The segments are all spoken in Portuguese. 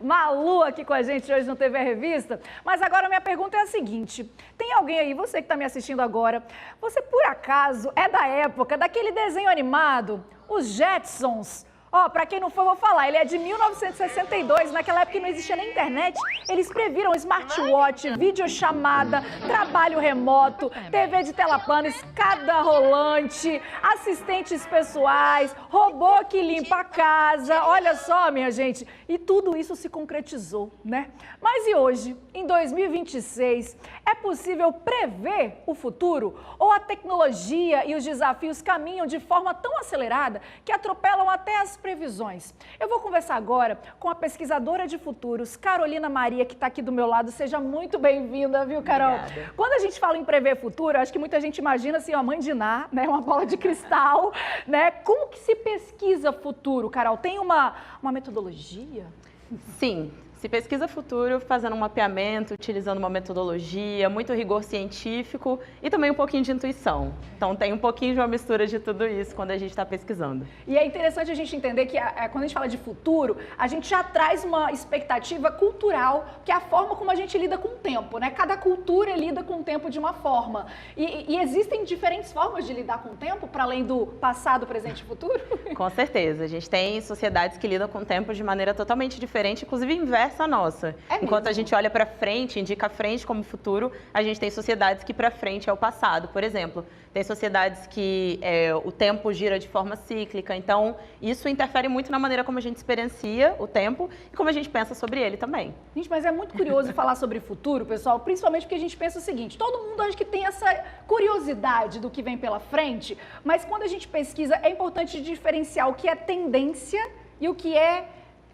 Malu aqui com a gente hoje no TV Revista. Mas agora minha pergunta é a seguinte: tem alguém aí, você que está me assistindo agora, você por acaso é da época daquele desenho animado, os Jetsons? Ó, pra quem não for, vou falar, ele é de 1962, naquela época que não existia nem internet, eles previram smartwatch, videochamada, trabalho remoto, TV de tela plana, escada rolante, assistentes pessoais, robô que limpa a casa, olha só, minha gente, e tudo isso se concretizou, né? Mas e hoje, em 2026, é possível prever o futuro? Ou a tecnologia e os desafios caminham de forma tão acelerada que atropelam até as previsões? Eu vou conversar agora com a pesquisadora de futuros, Carolina Maria, que está aqui do meu lado. Seja muito bem-vinda, viu, Carol? Obrigada. Quando a gente fala em prever futuro, acho que muita gente imagina assim, a mãe de Ná, né, uma bola de cristal, né? Como que se pesquisa futuro, Carol? Tem uma metodologia? Sim, se pesquisa futuro fazendo um mapeamento, utilizando uma metodologia, muito rigor científico e também um pouquinho de intuição. Então tem um pouquinho de uma mistura de tudo isso quando a gente está pesquisando. E é interessante a gente entender que quando a gente fala de futuro, a gente já traz uma expectativa cultural, que é a forma como a gente lida com o tempo, né? Cada cultura lida com o tempo de uma forma. E existem diferentes formas de lidar com o tempo, para além do passado, presente e futuro? Com certeza. A gente tem sociedades que lidam com o tempo de maneira totalmente diferente, inclusive inversa a nossa. Enquanto a gente olha para frente, indica a frente como futuro, a gente tem sociedades que para frente é o passado. Por exemplo, tem sociedades que o tempo gira de forma cíclica, então isso interfere muito na maneira como a gente experiencia o tempo e como a gente pensa sobre ele também. Gente, mas é muito curioso falar sobre futuro, pessoal, principalmente porque a gente pensa o seguinte: todo mundo acha que tem essa curiosidade do que vem pela frente, mas quando a gente pesquisa é importante diferenciar o que é tendência e o que é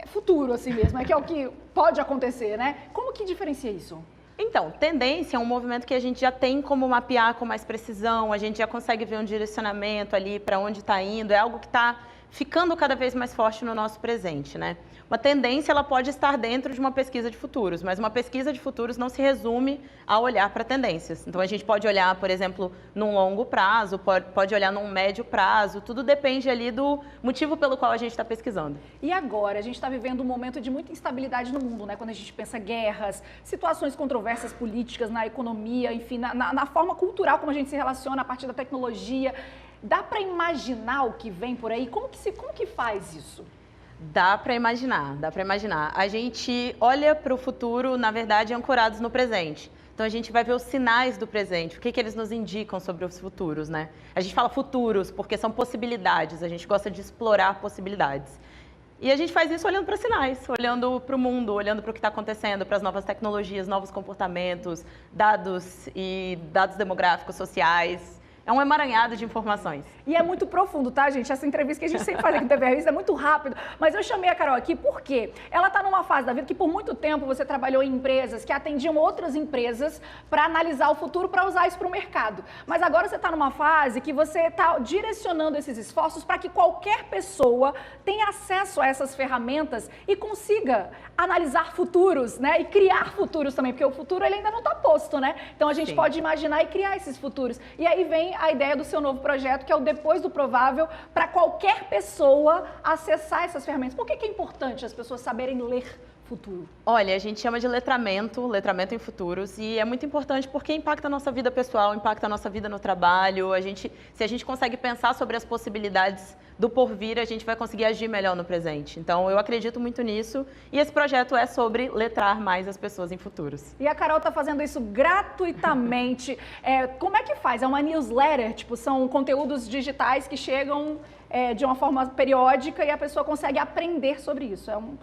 futuro, assim mesmo, que é o que pode acontecer, né? Como que diferencia isso? Então, tendência é um movimento que a gente já tem como mapear com mais precisão, a gente já consegue ver um direcionamento ali para onde está indo, é algo que está ficando cada vez mais forte no nosso presente, né? Uma tendência, ela pode estar dentro de uma pesquisa de futuros, mas uma pesquisa de futuros não se resume a olhar para tendências. Então, a gente pode olhar, por exemplo, num longo prazo, pode olhar num médio prazo, tudo depende ali do motivo pelo qual a gente está pesquisando. E agora, a gente está vivendo um momento de muita instabilidade no mundo, né? Quando a gente pensa guerras, situações controversas políticas na economia, enfim, na forma cultural como a gente se relaciona a partir da tecnologia. Dá para imaginar o que vem por aí? Como que faz isso? Dá para imaginar, dá para imaginar. A gente olha para o futuro, na verdade, ancorados no presente. Então, a gente vai ver os sinais do presente, o que eles nos indicam sobre os futuros, né? A gente fala futuros porque são possibilidades, a gente gosta de explorar possibilidades. E a gente faz isso olhando para sinais, olhando para o mundo, olhando para o que está acontecendo, para as novas tecnologias, novos comportamentos, dados demográficos, sociais. É um emaranhado de informações. E é muito profundo, tá, gente? Essa entrevista que a gente sempre faz aqui no TV Revista é muito rápido, mas eu chamei a Carol aqui porque ela está numa fase da vida que por muito tempo você trabalhou em empresas que atendiam outras empresas para analisar o futuro, para usar isso para o mercado. Mas agora você está numa fase que você está direcionando esses esforços para que qualquer pessoa tenha acesso a essas ferramentas e consiga analisar futuros, né? E criar futuros também, porque o futuro ele ainda não está posto, né? Então a gente pode imaginar e criar esses futuros. E aí vem a ideia do seu novo projeto, que é o Depois do Provável, para qualquer pessoa acessar essas ferramentas. Por que é importante as pessoas saberem ler futuro? Olha, a gente chama de letramento em futuros, e é muito importante porque impacta a nossa vida pessoal, impacta a nossa vida no trabalho. Se a gente consegue pensar sobre as possibilidades do porvir, a gente vai conseguir agir melhor no presente. Então, eu acredito muito nisso, e esse projeto é sobre letrar mais as pessoas em futuros. E a Carol está fazendo isso gratuitamente. Como é que faz? É uma newsletter? Tipo, são conteúdos digitais que chegam de uma forma periódica e a pessoa consegue aprender sobre isso. É um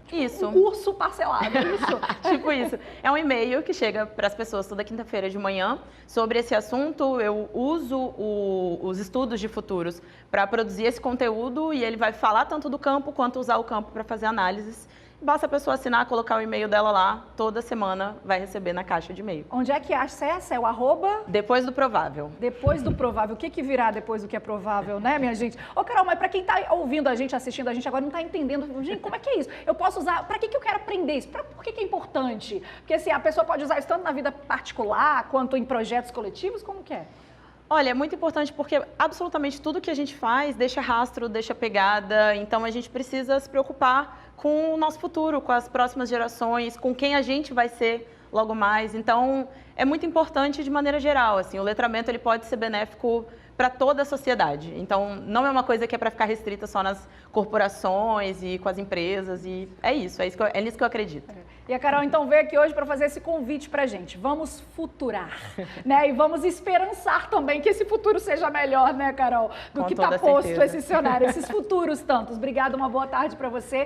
curso parcelado, é isso? Tipo isso. É um e-mail que chega para as pessoas toda quinta-feira de manhã sobre esse assunto. Eu uso os estudos de futuros para produzir esse conteúdo, e ele vai falar tanto do campo quanto usar o campo para fazer análises. Basta a pessoa assinar, colocar o e-mail dela lá, toda semana vai receber na caixa de e-mail. Onde é que acessa? É o arroba? Depois do Provável. Depois do Provável. O que virá depois do que é provável, né, minha gente? Ô, Carol, mas para quem está ouvindo a gente, assistindo a gente agora, não está entendendo, gente, como é que é isso? Eu posso usar, para que eu quero aprender isso? Por que é importante? Porque assim, a pessoa pode usar isso tanto na vida particular, quanto em projetos coletivos, como que é? Olha, é muito importante porque absolutamente tudo que a gente faz deixa rastro, deixa pegada, então a gente precisa se preocupar com o nosso futuro, com as próximas gerações, com quem a gente vai ser logo mais. Então, é muito importante de maneira geral, assim, o letramento ele pode ser benéfico para toda a sociedade. Então, não é uma coisa que é para ficar restrita só nas corporações e com as empresas, e é nisso que eu acredito. E a Carol, então, veio aqui hoje para fazer esse convite para a gente. Vamos futurar, né? E vamos esperançar também que esse futuro seja melhor, né, Carol? Do que está posto esse cenário, esses futuros tantos. Obrigada, uma boa tarde para você.